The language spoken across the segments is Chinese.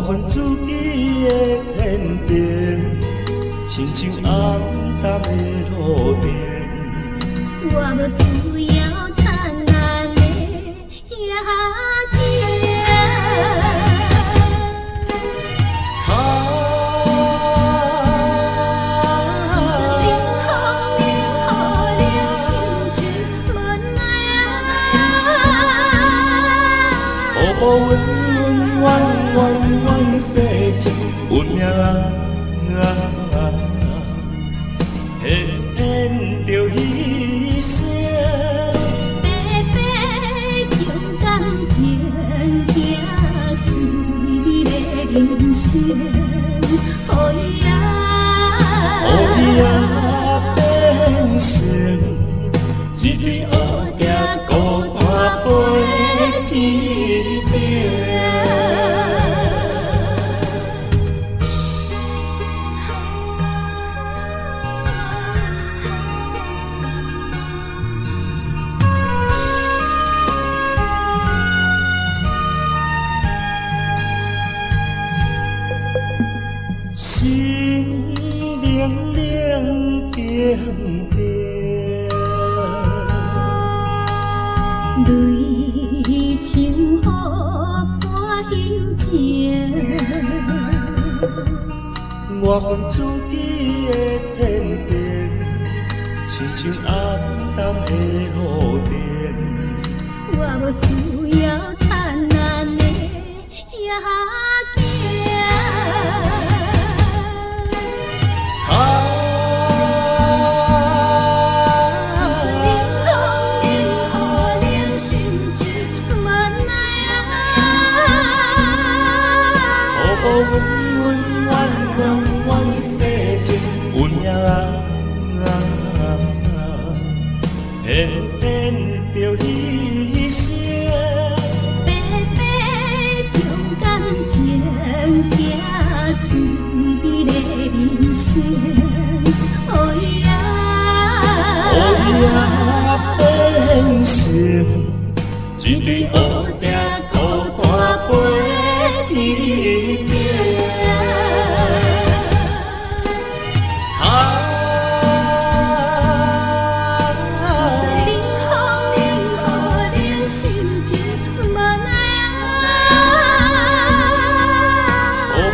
我分自己的天平，亲像红淡的路边。我无需要灿烂的夜景。步稳稳，弯弯弯，世情有命现着牺牲。白白将感情行随个人生，予伊变成一对乌蝶孤单飞天顶。心冷冷冰冰，泪像雨般形情。我分自己的天平，亲像红淡的路边。我无需要灿烂的夜景。步稳稳，弯弯弯，世情有命现着牺牲。白白将感情行随个人生，予伊变成一对乌蝶孤单飞天顶。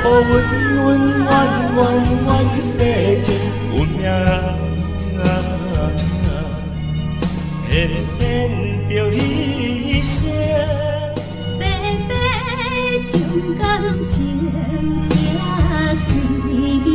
步稳稳，弯弯弯，世情有命现着牺牲。白白将感情行随个